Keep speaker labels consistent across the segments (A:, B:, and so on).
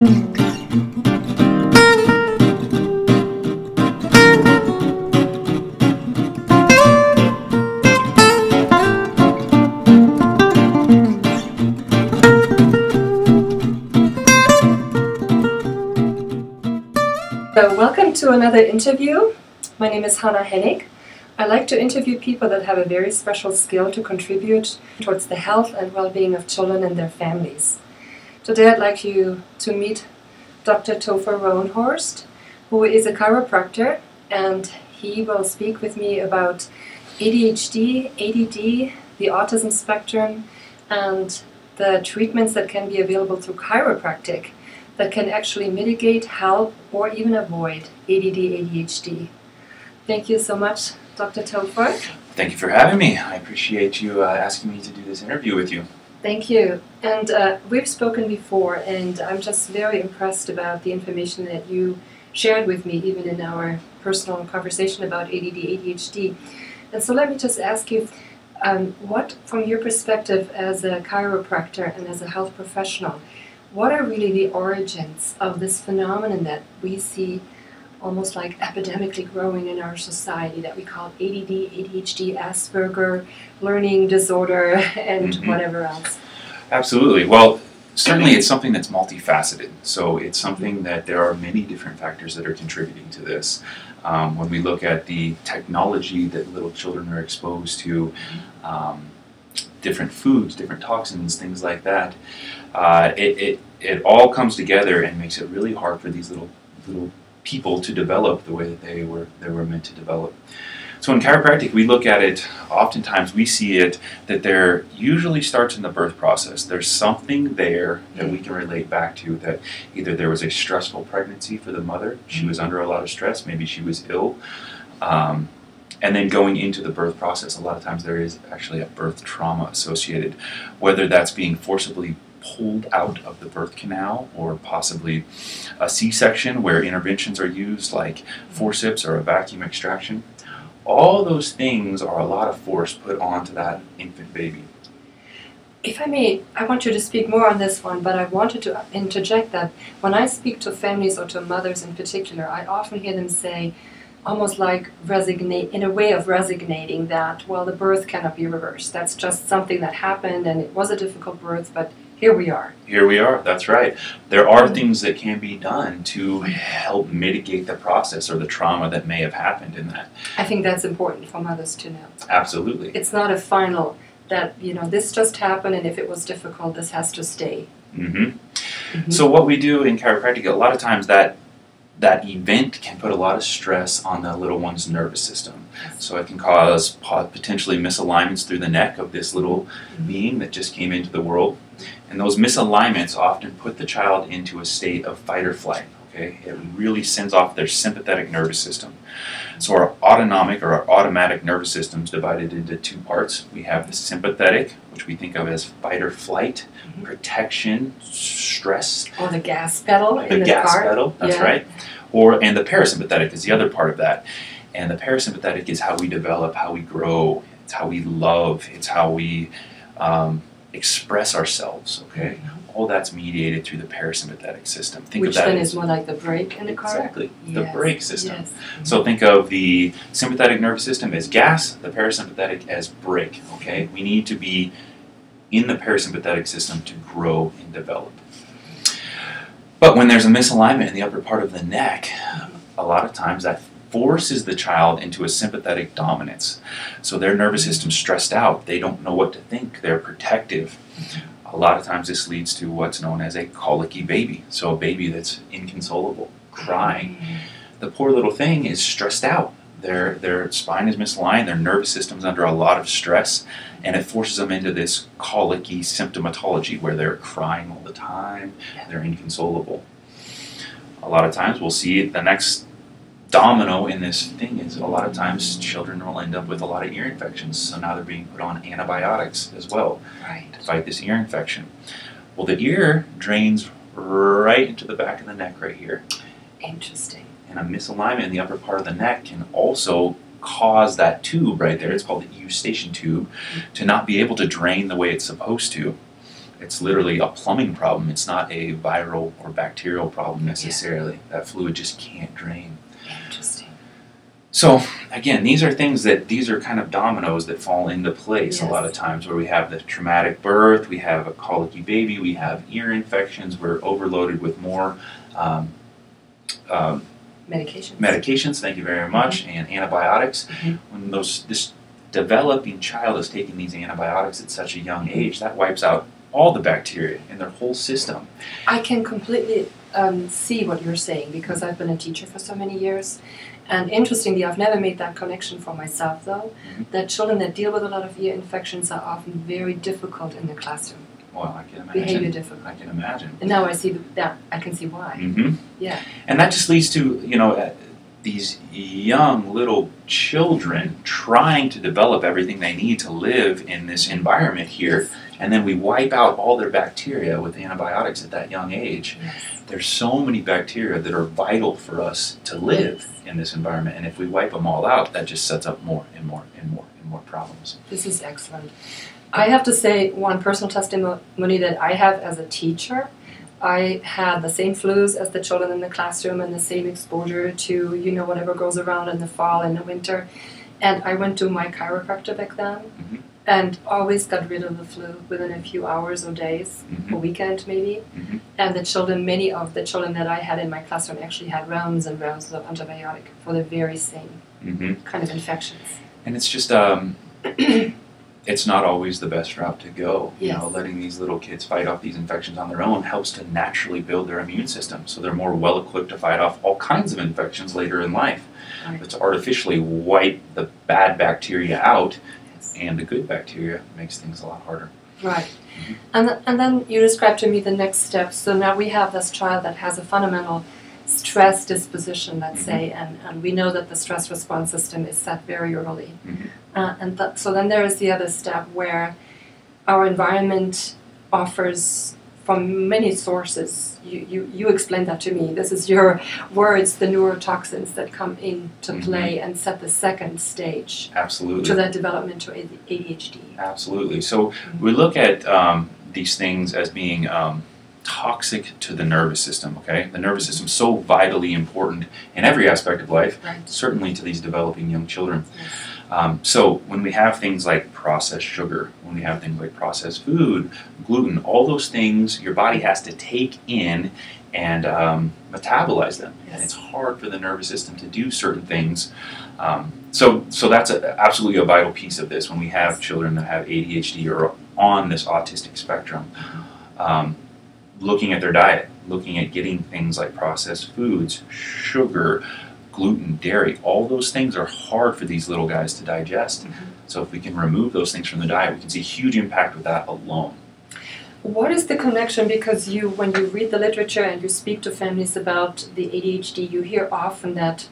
A: Welcome to another interview. My name is Hannah Hennig. I like to interview people that have a very special skill to contribute towards the health and well-being of children and their families. Today I'd like you to meet Dr. Topher Rowenhorst, who is a chiropractor, and he will speak with me about ADHD, ADD, the autism spectrum, and the treatments that can be available through chiropractic that can actually mitigate, help, or even avoid ADD, ADHD. Thank you so much, Dr. Topher.
B: Thank you for having me. I appreciate you asking me to do this interview with you.
A: Thank you. And we've spoken before, and I'm just very impressed about the information that you shared with me, even in our personal conversation about ADD, ADHD. And so let me just ask you, what, from your perspective as a chiropractor and as a health professional, what are really the origins of this phenomenon that we see almost like epidemically growing in our society that we call ADD, ADHD, Asperger, learning disorder, and whatever else?
B: Absolutely. Well, certainly it's something that's multifaceted. So it's something that there are many different factors that are contributing to this. When we look at the technology that little children are exposed to, different foods, different toxins, things like that, it all comes together and makes it really hard for these little people to develop the way that they were meant to develop. So in chiropractic, we look at it, oftentimes we see it that there usually starts in the birth process. There's something there that we can relate back to, that either there was a stressful pregnancy for the mother, she was under a lot of stress, maybe she was ill, and then going into the birth process, a lot of times there is actually a birth trauma associated, whether that's being forcibly pulled out of the birth canal or possibly a C-section where interventions are used like forceps or a vacuum extraction. All those things are a lot of force put onto that infant baby.
A: If I may, I want you to speak more on this one, but I wanted to interject that when I speak to families or to mothers in particular, I often hear them say, almost like in a way of resignating that, well, the birth cannot be reversed. That's just something that happened and it was a difficult birth, but here we are. Here we are,
B: that's right. There are things that can be done to help mitigate the process or the trauma that may have happened in that.
A: I think that's important for mothers to know.
B: Absolutely.
A: It's not a final that, you know, this just happened and if it was difficult, this has to stay.
B: So what we do in chiropractic, a lot of times that event can put a lot of stress on the little one's nervous system. So it can cause potentially misalignments through the neck of this little being that just came into the world. And those misalignments often put the child into a state of fight or flight. Okay? It really sends off their sympathetic nervous system. So our autonomic or our automatic nervous system is divided into two parts. We have the sympathetic, which we think of as fight or flight, protection, stress.
A: Or the gas pedal in the car.
B: The gas pedal, that's right. And the parasympathetic is the other part of that. And the parasympathetic is how we develop, how we grow, it's how we love, it's how we express ourselves, okay? All that's mediated through the parasympathetic system.
A: Which then is more like the brake in the car?
B: Exactly, the brake system. So think of the sympathetic nervous system as gas, the parasympathetic as brake, okay? We need to be in the parasympathetic system to grow and develop. But when there's a misalignment in the upper part of the neck, a lot of times that forces the child into a sympathetic dominance. So their nervous system's stressed out. They don't know what to think. They're protective. A lot of times this leads to what's known as a colicky baby. So a baby that's inconsolable, crying. The poor little thing is stressed out. Their spine is misaligned, their nervous system's under a lot of stress, and it forces them into this colicky symptomatology where they're crying all the time, they're inconsolable. A lot of times we'll see the next domino in this thing is a lot of times children will end up with a lot of ear infections, so now they're being put on antibiotics as well to fight this ear infection. Well, the ear drains right into the back of the neck right here.
A: Interesting.
B: And a misalignment in the upper part of the neck can also cause that tube right there, it's called the eustachian tube, to not be able to drain the way it's supposed to. It's literally a plumbing problem. It's not a viral or bacterial problem necessarily. Yeah. That fluid just can't drain.
A: Interesting.
B: So again, these are kind of dominoes that fall into place a lot of times, where we have the traumatic birth, we have a colicky baby, we have ear infections, we're overloaded with more medications, thank you very much, and antibiotics. When this developing child is taking these antibiotics at such a young age, that wipes out all the bacteria in their whole system.
A: I can completely see what you're saying, because I've been a teacher for so many years. And interestingly, I've never made that connection for myself, though, that children that deal with a lot of ear infections are often very difficult in the classroom.
B: Well, I can imagine.
A: Behavior difficult.
B: I can imagine.
A: And now I see that. I can see why. Yeah.
B: And that just leads to, these young little children trying to develop everything they need to live in this environment here, and then we wipe out all their bacteria with antibiotics at that young age. There's so many bacteria that are vital for us to live in this environment, and if we wipe them all out, that just sets up more and more and more and more problems.
A: This is excellent. I have to say, one personal testimony that I have as a teacher, I had the same flus as the children in the classroom and the same exposure to, whatever goes around in the fall and the winter. And I went to my chiropractor back then and always got rid of the flu within a few hours or days, a weekend maybe. And many of the children that I had in my classroom actually had rounds and rounds of antibiotic for the very same kind of infections.
B: And it's just, it's not always the best route to go. Letting these little kids fight off these infections on their own helps to naturally build their immune system, so they're more well equipped to fight off all kinds of infections later in life. But to artificially wipe the bad bacteria out and the good bacteria makes things a lot harder.
A: Right. And then you described to me the next step. So now we have this child that has a fundamental stress disposition, let's say, and we know that the stress response system is set very early. So then there is the other step where our environment offers from many sources. You explained that to me. This is your words, the neurotoxins that come into play and set the second stage.
B: Absolutely.
A: To that development to ADHD.
B: Absolutely. So we look at these things as being toxic to the nervous system, okay? The nervous system is so vitally important in every aspect of life, certainly to these developing young children. So when we have things like processed sugar, when we have things like processed food, gluten, all those things your body has to take in and metabolize them. And it's hard for the nervous system to do certain things. So that's absolutely a vital piece of this when we have children that have ADHD or on this autistic spectrum. Looking at their diet, looking at getting things like processed foods, sugar, gluten, dairy, all those things are hard for these little guys to digest. So if we can remove those things from the diet, we can see a huge impact with that alone.
A: What is the connection? Because when you read the literature and you speak to families about the ADHD, you hear often that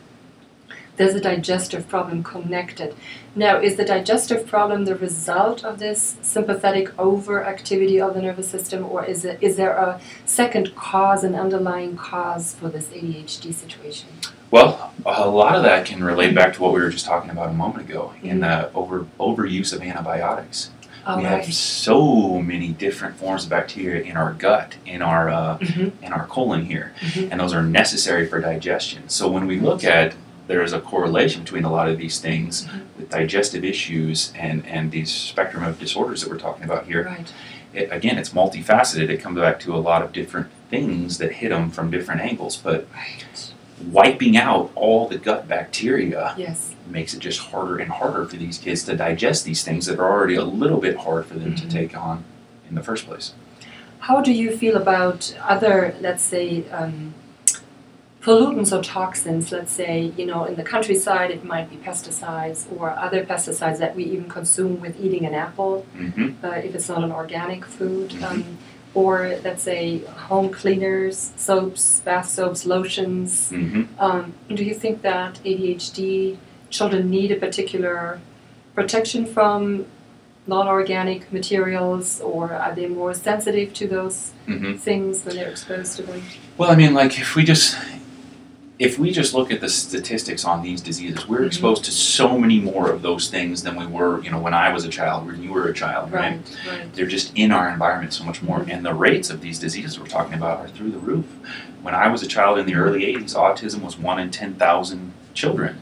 A: there's a digestive problem connected. Now, is the digestive problem the result of this sympathetic overactivity of the nervous system, or is there a second cause, an underlying cause for this ADHD situation?
B: Well, a lot of that can relate back to what we were just talking about a moment ago, in the overuse of antibiotics. We have so many different forms of bacteria in our gut, in our colon here, and those are necessary for digestion. So when we look at, there's a correlation between a lot of these things with digestive issues and these spectrum of disorders that we're talking about here. Again, it's multifaceted. It comes back to a lot of different things that hit them from different angles, but wiping out all the gut bacteria makes it just harder and harder for these kids to digest these things that are already a little bit hard for them to take on in the first place.
A: How do you feel about other, let's say, pollutants or toxins? Let's say, in the countryside it might be pesticides or other pesticides that we even consume with eating an apple, if it's not an organic food. Or let's say home cleaners, soaps, bath soaps, lotions. Do you think that ADHD children need a particular protection from non-organic materials, or are they more sensitive to those things when they're exposed to them?
B: Well, I mean, like if if we just look at the statistics on these diseases, we're exposed to so many more of those things than we were, when I was a child, when you were a child, right? They're just in our environment so much more. And the rates of these diseases we're talking about are through the roof. When I was a child in the early 80s, autism was 1 in 10,000 children.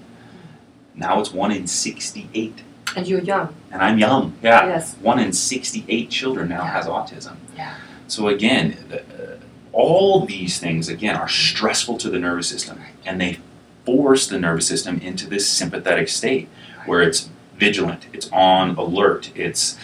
B: Now it's 1 in 68.
A: And you're young.
B: And I'm young, yeah.
A: Yes.
B: 1 in 68 children now has autism.
A: Yeah.
B: So again, all these things, again, are stressful to the nervous system, and they force the nervous system into this sympathetic state where it's vigilant, it's on alert, it's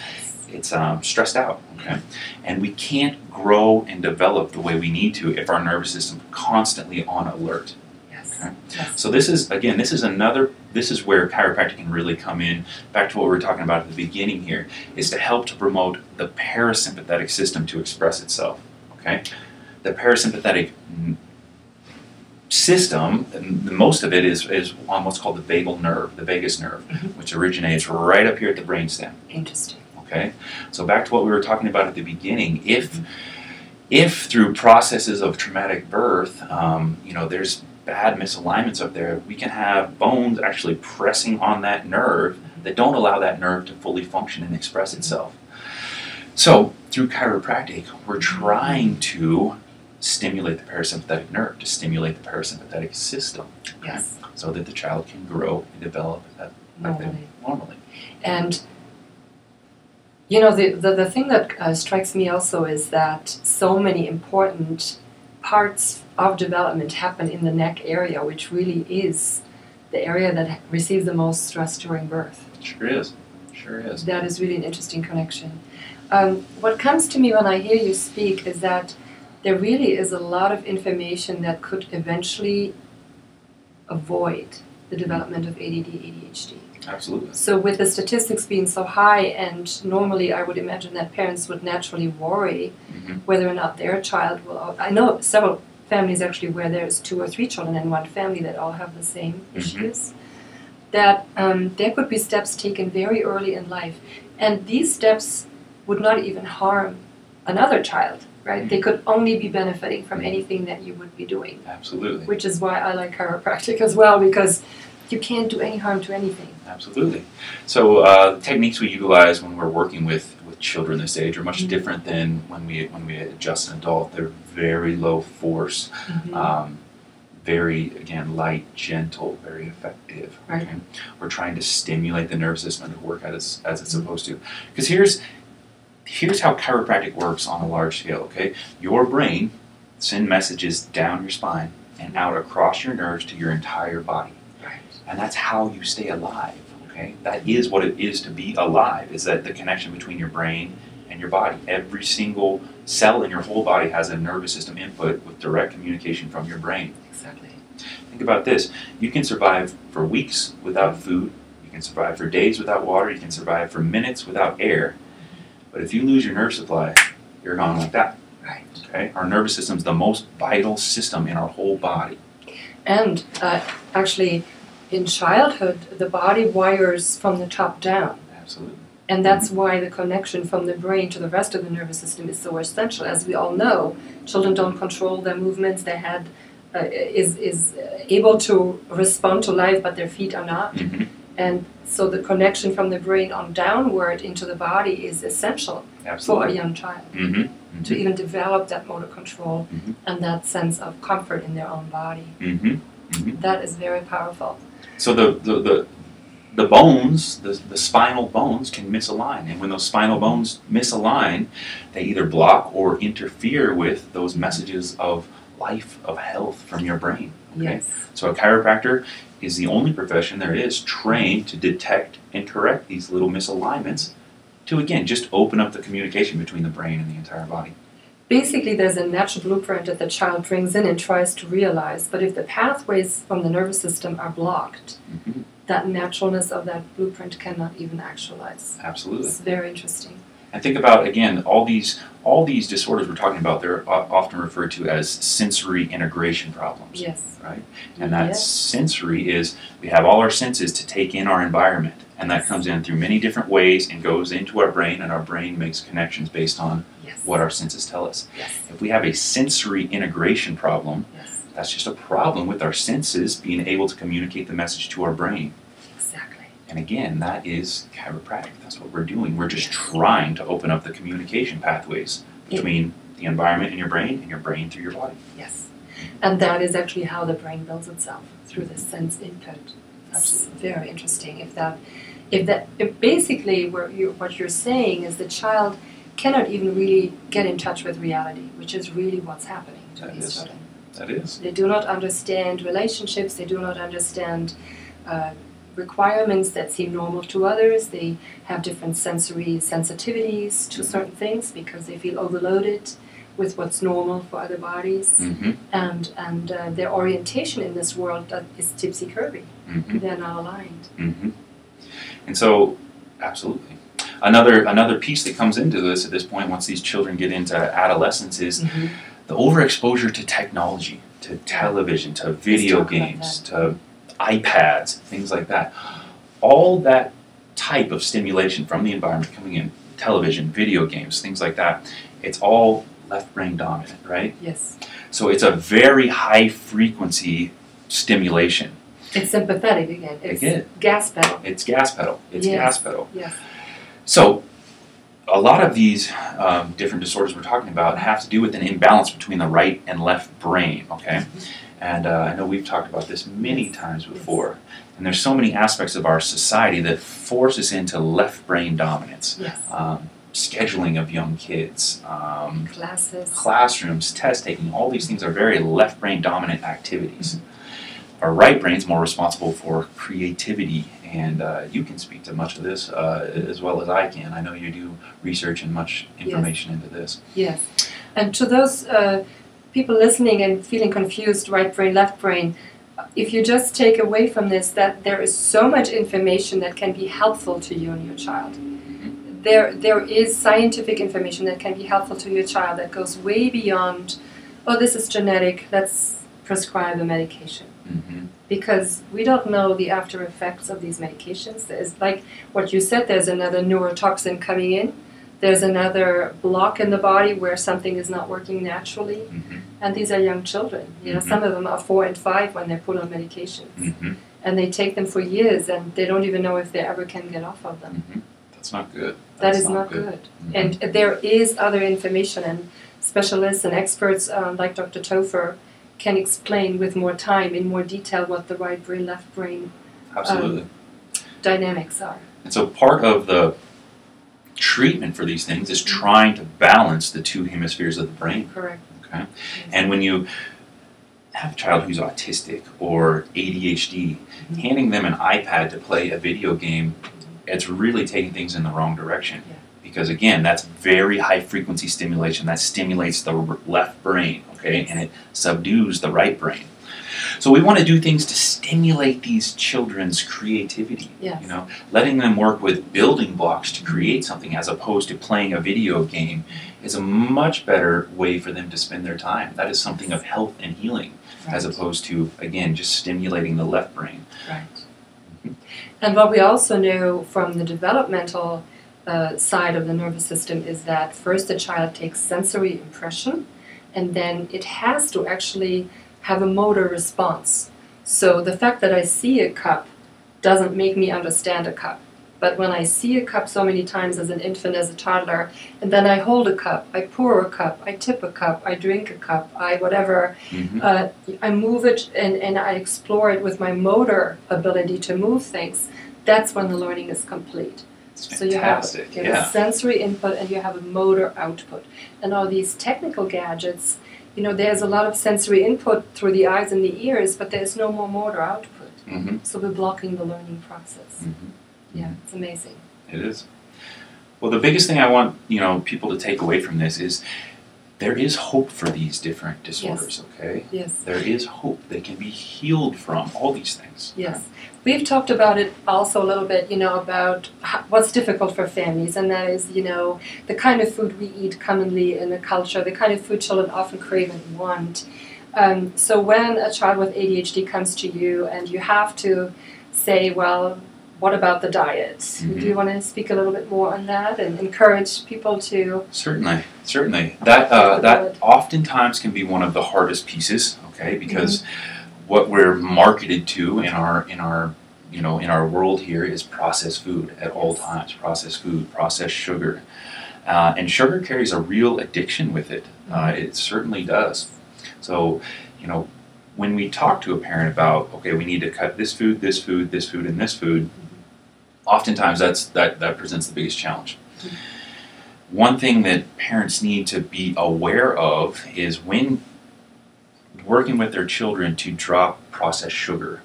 B: stressed out, okay? And we can't grow and develop the way we need to if our nervous system is constantly on alert. Okay?
A: Yes.
B: So this is where chiropractic can really come in, back to what we were talking about at the beginning here, is to help to promote the parasympathetic system to express itself, okay? The parasympathetic system, and most of it is on what's called the vagal nerve, the vagus nerve, which originates right up here at the brainstem.
A: Interesting.
B: Okay, so back to what we were talking about at the beginning. If through processes of traumatic birth, there's bad misalignments up there, we can have bones actually pressing on that nerve that don't allow that nerve to fully function and express itself. So through chiropractic, we're trying to stimulate the parasympathetic nerve, to stimulate the parasympathetic system, okay? So that the child can grow and develop normally.
A: And the thing that strikes me also is that so many important parts of development happen in the neck area, which really is the area that receives the most stress during birth.
B: Sure is. Sure is.
A: That is really an interesting connection. What comes to me when I hear you speak is that there really is a lot of information that could eventually avoid the development of ADD, ADHD.
B: Absolutely.
A: So with the statistics being so high, and normally I would imagine that parents would naturally worry whether or not their child will... I know several families actually where there's 2 or 3 children in one family that all have the same issues, that there could be steps taken very early in life. And these steps would not even harm another child, right? They could only be benefiting from anything that you would be doing.
B: Absolutely.
A: Which is why I like chiropractic as well, because you can't do any harm to anything.
B: Absolutely. So the techniques we utilize when we're working with children this age are much different than when we adjust an adult. They're very low force, very, again, light, gentle, very effective.
A: Right.
B: Okay? We're trying to stimulate the nervous system to work as it's supposed to. Because here's how chiropractic works on a large scale, okay? Your brain sends messages down your spine and out across your nerves to your entire body.
A: Right.
B: And that's how you stay alive, okay? That is what it is to be alive, is that the connection between your brain and your body. Every single cell in your whole body has a nervous system input with direct communication from your brain.
A: Exactly.
B: Think about this. You can survive for weeks without food. You can survive for days without water. You can survive for minutes without air. But if you lose your nerve supply, you're gone like that.
A: Right.
B: Okay? Our nervous system is the most vital system in our whole body.
A: And actually, in childhood, the body wires from the top down.
B: Absolutely.
A: And that's why the connection from the brain to the rest of the nervous system is so essential. As we all know, children don't control their movements. Their head is able to respond to life, but their feet are not. And so the connection from the brain on downward into the body is essential for a young child to even develop that motor control and that sense of comfort in their own body. That is very powerful.
B: So the bones, the spinal bones can misalign, and when those spinal bones misalign, they either block or interfere with those messages of life, of health from your brain. Okay?
A: Yes.
B: So a chiropractor is the only profession there is trained to detect and correct these little misalignments to, again, just open up the communication between the brain and the entire body.
A: Basically, there's a natural blueprint that the child brings in and tries to realize, but if the pathways from the nervous system are blocked, that naturalness of that blueprint cannot even actualize.
B: Absolutely.
A: It's very interesting.
B: And think about, again, all these disorders we're talking about, they're often referred to as sensory integration problems.
A: Yes.
B: Right? And that sensory is, we have all our senses to take in our environment, and that comes in through many different ways and goes into our brain, and our brain makes connections based on what our senses tell us. If we have a sensory integration problem, That's just a problem with our senses being able to communicate the message to our brain.
A: Exactly.
B: And again, that is chiropractic. That's what we're doing. We're just trying to open up the communication pathways between the environment in your brain and your brain through your body.
A: Yes. And that is actually how the brain builds itself, through the sense input. That's very interesting. If basically what you're saying is the child cannot even really get in touch with reality, which is really what's happening to these children.
B: That is.
A: They do not understand relationships. They do not understand requirements that seem normal to others. They have different sensory sensitivities to certain things because they feel overloaded with what's normal for other bodies. And their orientation in this world is tipsy-turvy. They're not aligned.
B: And so, absolutely. Another piece that comes into this at this point, once these children get into adolescence, is the overexposure to technology, to television, to video games, to iPads, things like that. All that type of stimulation from the environment coming in, television, video games, things like that, it's all left brain dominant, right?
A: Yes.
B: So it's a very high frequency stimulation.
A: It's sympathetic again. It's gas pedal.
B: It's gas pedal. It's gas pedal.
A: Yes.
B: So a lot of these different disorders we're talking about have to do with an imbalance between the right and left brain, okay? And I know we've talked about this many times before. And there's so many aspects of our society that force us into left brain dominance. Scheduling of young kids, classrooms, test taking, all these things are very left brain dominant activities. Our right brain's more responsible for creativity, and you can speak to much of this as well as I can. I know you do research and much information into this.
A: Yes, and to those people listening and feeling confused, right brain, left brain, if you just take away from this that there is so much information that can be helpful to you and your child. There is scientific information that can be helpful to your child that goes way beyond, oh, this is genetic, let's prescribe a medication. Because we don't know the after effects of these medications. There's, like what you said, there's another neurotoxin coming in. There's another block in the body where something is not working naturally. And these are young children. You know, some of them are 4 and 5 when they're put on medications. And they take them for years and they don't even know if they ever can get off of them.
B: That's not good.
A: That is not good. And there is other information, and specialists and experts like Dr. Topher can explain with more time, in more detail, what the right brain, left brain dynamics are.
B: And so part of the treatment for these things is trying to balance the two hemispheres of the brain.
A: Correct.
B: Okay? And when you have a child who's autistic or ADHD, handing them an iPad to play a video game, it's really taking things in the wrong direction. Because again, that's very high frequency stimulation. That stimulates the left brain, okay, and it subdues the right brain. So we want to do things to stimulate these children's creativity. You know, letting them work with building blocks to create something as opposed to playing a video game is a much better way for them to spend their time. That is something of health and healing, as opposed to, again, just stimulating the left brain.
A: And what we also know from the developmental side of the nervous system is that first the child takes sensory impression, and then it has to actually have a motor response. So the fact that I see a cup doesn't make me understand a cup. But when I see a cup so many times as an infant, as a toddler, and then I hold a cup, I pour a cup, I tip a cup, I drink a cup, I whatever, I move it and I explore it with my motor ability to move things, that's when the learning is complete. So you have a sensory input and you have a motor output. And all these technical gadgets, you know, there's a lot of sensory input through the eyes and the ears, but there's no more motor output. So we're blocking the learning process. Yeah, it's amazing.
B: It is. Well, the biggest thing I want, you know, people to take away from this is there is hope for these different disorders, okay? There is hope. They can be healed from all these things.
A: We've talked about it also a little bit, you know, about what's difficult for families, and that is, you know, the kind of food we eat commonly in the culture, the kind of food children often crave and want. So when a child with ADHD comes to you and you have to say, well, what about the diet? Do you want to speak a little bit more on that and encourage people to...
B: Certainly. That oftentimes can be one of the hardest pieces, okay? Because what we're marketed to in our world here is processed food at all times. Processed food, processed sugar, and sugar carries a real addiction with it. It certainly does. So, when we talk to a parent about, okay, we need to cut this food, this food, this food, and this food, oftentimes that presents the biggest challenge. One thing that parents need to be aware of is when working with their children to drop processed sugar,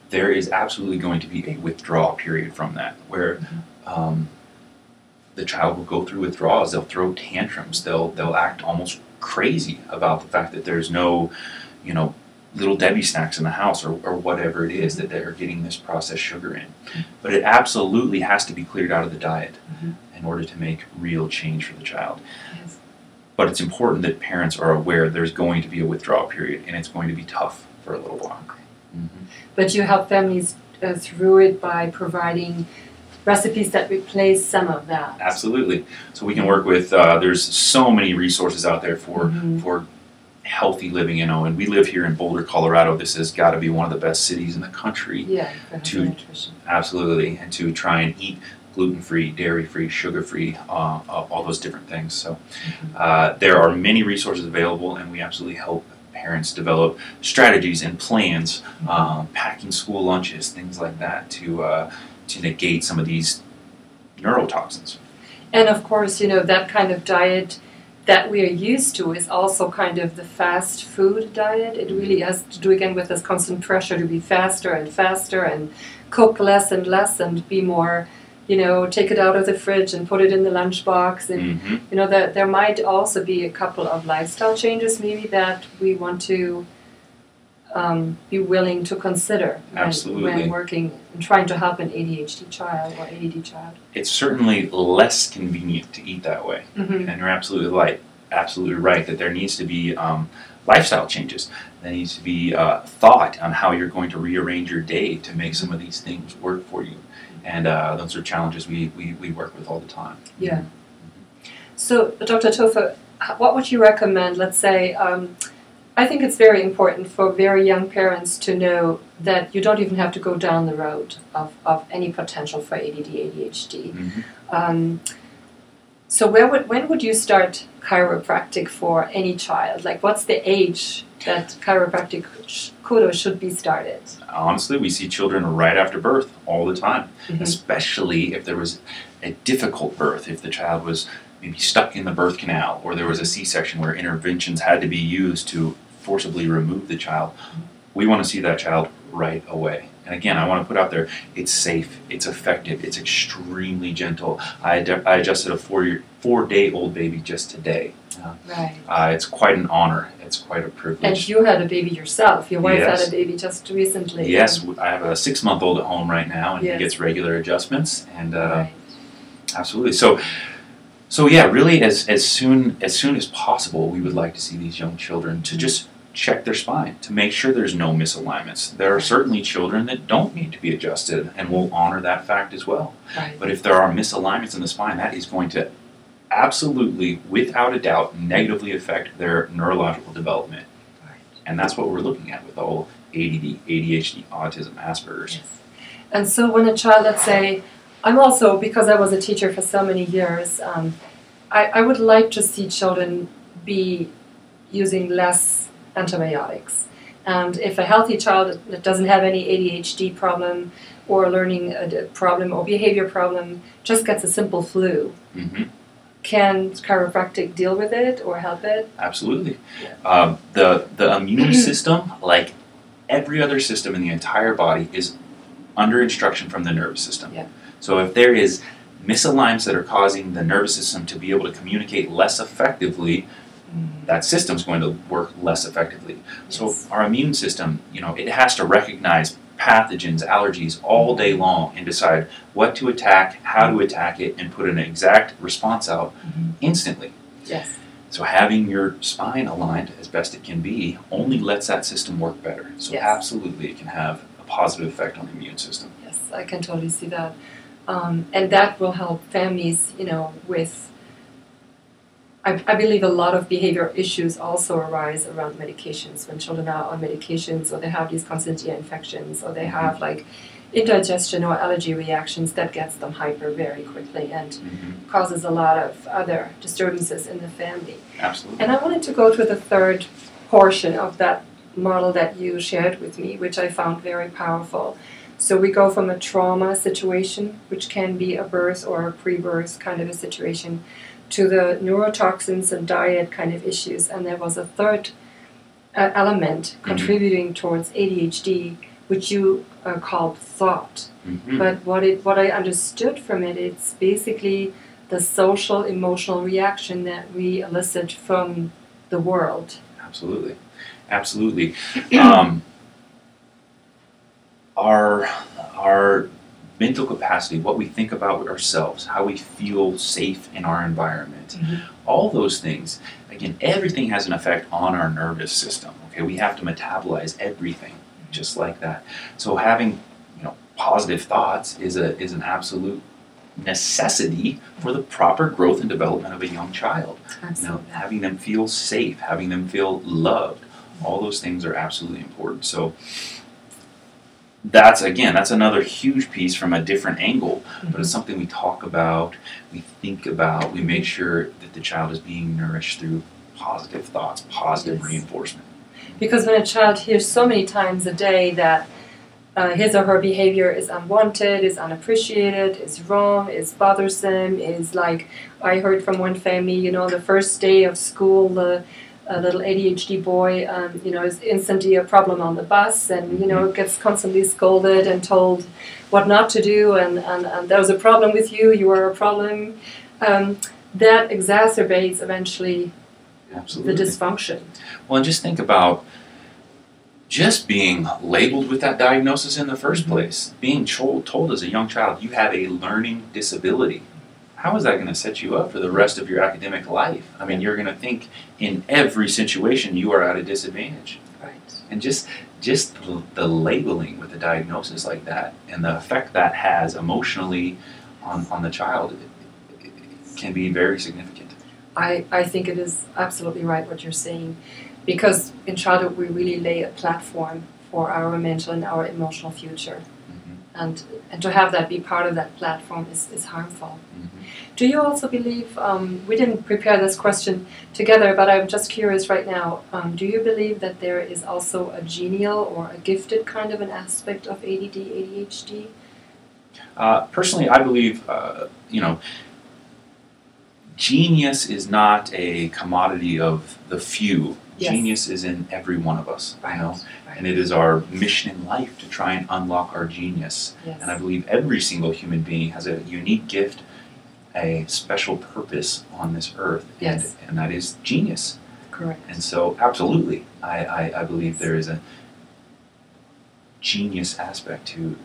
B: there is absolutely going to be a withdrawal period from that, where the child will go through withdrawals. They'll throw tantrums. They'll act almost crazy about the fact that there's no, Little Debbie snacks in the house, or whatever it is that they're getting this processed sugar in. But it absolutely has to be cleared out of the diet in order to make real change for the child.
A: Yes.
B: But it's important that parents are aware there's going to be a withdrawal period, and it's going to be tough for a little while.
A: Okay. But you help families through it by providing recipes that replace some of that.
B: Absolutely. So we can work with, there's so many resources out there for healthy living, and we live here in Boulder, Colorado. This has got to be one of the best cities in the country.
A: Yeah, for healthy nutrition.
B: Absolutely, and to try and eat gluten-free, dairy-free, sugar-free, all those different things. So there are many resources available, and we absolutely help parents develop strategies and plans, packing school lunches, things like that, to negate some of these neurotoxins.
A: And of course, that kind of diet that we are used to is also kind of the fast food diet. It really has to do again with this constant pressure to be faster and faster and cook less and less and be more, take it out of the fridge and put it in the lunchbox. And, there might also be a couple of lifestyle changes maybe that we want to be willing to consider when working and trying to help an ADHD child or ADD child.
B: It's certainly less convenient to eat that way, and you're absolutely right that there needs to be lifestyle changes. There needs to be thought on how you're going to rearrange your day to make some of these things work for you, and those are challenges we work with all the time.
A: Yeah. So, Dr. Topher, what would you recommend? Let's say, I think it's very important for very young parents to know that you don't even have to go down the road of any potential for ADD, ADHD. So when would you start chiropractic for any child? Like, what's the age that chiropractic could or should be started?
B: Honestly, we see children right after birth all the time, especially if there was a difficult birth, if the child was maybe stuck in the birth canal, or there was a C-section where interventions had to be used to forcibly remove the child. We want to see that child right away. And again, I want to put out there, it's safe, it's effective, it's extremely gentle. I adjusted a 4-day-old baby just today. It's quite an honor. It's quite a privilege.
A: And you had a baby yourself. Your wife had a baby just recently.
B: Yes, I have a 6-month-old at home right now, and he gets regular adjustments. And absolutely. So yeah, really, as soon as possible, we would like to see these young children to just check their spine to make sure there's no misalignments. There are certainly children that don't need to be adjusted, and we'll honor that fact as well. But if there are misalignments in the spine, that is going to absolutely, without a doubt, negatively affect their neurological development. And that's what we're looking at with the whole ADD, ADHD, autism, Asperger's.
A: And so when a child, let's say, I'm also, because I was a teacher for so many years, I would like to see children be using less antibiotics. And if a healthy child that doesn't have any ADHD problem or learning problem or behavior problem just gets a simple flu, can chiropractic deal with it or help it?
B: Absolutely. The immune system, like every other system in the entire body, is under instruction from the nervous system. So if there is misalignments that are causing the nervous system to be able to communicate less effectively, that system's going to work less effectively. So our immune system, it has to recognize pathogens, allergies all day long and decide what to attack, how to attack it, and put an exact response out instantly. So having your spine aligned as best it can be only lets that system work better. So absolutely it can have a positive effect on the immune system.
A: Yes, I can totally see that. And that will help families, with I believe a lot of behavior issues also arise around medications, when children are on medications, or they have these constant ear infections, or they have like indigestion or allergy reactions that gets them hyper very quickly and causes a lot of other disturbances in the family.
B: Absolutely.
A: And I wanted to go to the third portion of that model that you shared with me, which I found very powerful. So we go from a trauma situation, which can be a birth or a pre-birth kind of a situation, to the neurotoxins and diet kind of issues. And there was a third element contributing towards ADHD, which you called thought. But what I understood from it, it's basically the social emotional reaction that we elicit from the world.
B: Absolutely. Absolutely. Our mental capacity, what we think about ourselves, how we feel safe in our environment, all those things, again, everything has an effect on our nervous system. Okay, we have to metabolize everything just like that. So having, positive thoughts is an absolute necessity for the proper growth and development of a young child. Having them feel safe, having them feel loved, all those things are absolutely important. So that's another huge piece from a different angle, but it's something we talk about, we think about, we make sure that the child is being nourished through positive thoughts, positive reinforcement.
A: Because when a child hears so many times a day that his or her behavior is unwanted, is unappreciated, is wrong, is bothersome, is like, I heard from one family, the first day of school, the little ADHD boy, is instantly a problem on the bus, and, gets constantly scolded and told what not to do, and there's a problem with you, you are a problem. That exacerbates eventually the dysfunction.
B: Well, and just think about just being labeled with that diagnosis in the first place, being told as a young child, you have a learning disability. How is that going to set you up for the rest of your academic life? I mean, you're going to think in every situation you are at a disadvantage.
A: Right.
B: And just the labeling with a diagnosis like that and the effect that has emotionally on the child it can be very significant.
A: I think it is absolutely right what you're saying, because in childhood we really lay a platform for our mental and our emotional future. And to have that be part of that platform is harmful. Do you also believe, we didn't prepare this question together, but I'm just curious right now, do you believe that there is also a genial or a gifted kind of an aspect of ADD, ADHD?
B: Personally, I believe, genius is not a commodity of the few. Yes. Genius is in every one of us, Right. And it is our mission in life to try and unlock our genius. Yes. And I believe every single human being has a unique gift, a special purpose on this earth,
A: yes.
B: and that is genius.
A: Correct.
B: And so, absolutely, I believe there is a genius aspect to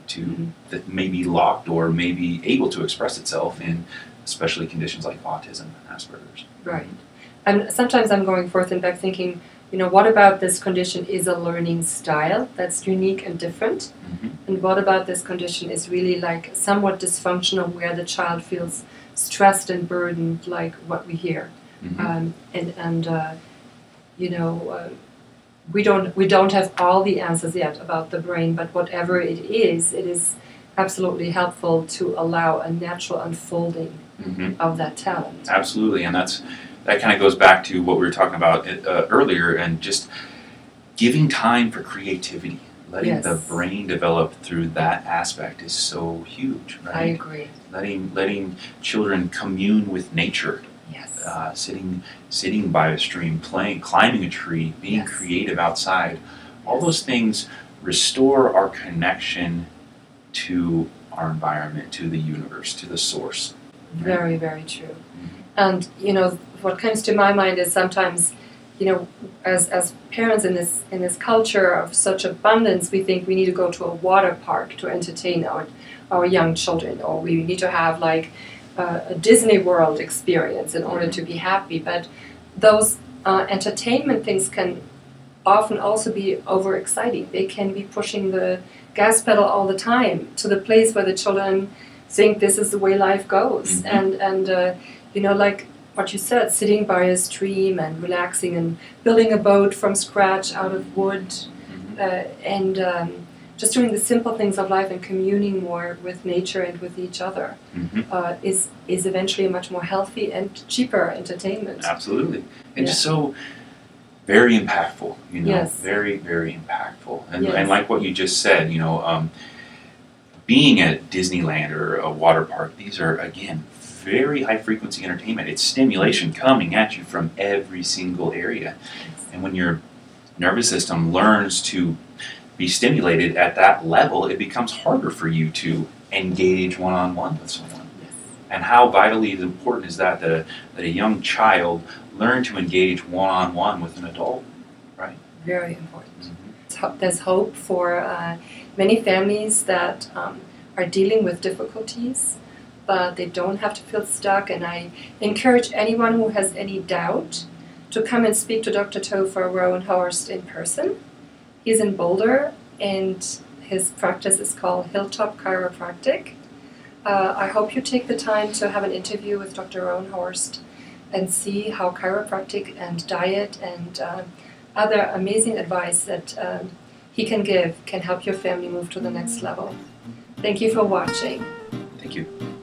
B: that may be locked or may be able to express itself in especially conditions like autism and Asperger's.
A: Right. And sometimes I'm going forth and back thinking, what about this condition is a learning style that's unique and different? And what about this condition is really like somewhat dysfunctional, where the child feels stressed and burdened, like what we hear. We don't have all the answers yet about the brain, but whatever it is absolutely helpful to allow a natural unfolding of that talent.
B: Absolutely, and that kind of goes back to what we were talking about earlier, and just giving time for creativity, letting the brain develop through that aspect is so huge. Right?
A: I agree.
B: Letting children commune with nature.
A: Yes.
B: Sitting by a stream, playing, climbing a tree, being creative outside. All those things restore our connection to our environment, to the universe, to the source.
A: Very, very true. And, what comes to my mind is sometimes, as parents in this culture of such abundance, we think we need to go to a water park to entertain our young children, or we need to have like a Disney World experience in order to be happy. But those entertainment things can often also be overexciting. They can be pushing the gas pedal all the time to the place where the children think this is the way life goes. And like what you said, sitting by a stream and relaxing and building a boat from scratch out of wood, and just doing the simple things of life and communing more with nature and with each other is eventually a much more healthy and cheaper entertainment.
B: Absolutely. And just so very impactful, you know,
A: Yes.
B: very, very impactful. And,
A: Yes.
B: and like what you just said, you know, being at Disneyland or a water park, these are, again, very high frequency entertainment. It's stimulation coming at you from every single area. And when your nervous system learns to be stimulated at that level, it becomes harder for you to engage one-on-one with someone.
A: Yes.
B: And how vitally important is that that a young child learn to engage one-on-one with an adult, right?
A: Very important. There's hope for many families that are dealing with difficulties, but they don't have to feel stuck. And I encourage anyone who has any doubt to come and speak to Dr. Topher Rowenhorst in person. He's in Boulder, and his practice is called Hilltop Chiropractic. I hope you take the time to have an interview with Dr. Rowenhorst and see how chiropractic and diet and other amazing advice that he can give can help your family move to the next level. Thank you for watching.
B: Thank you.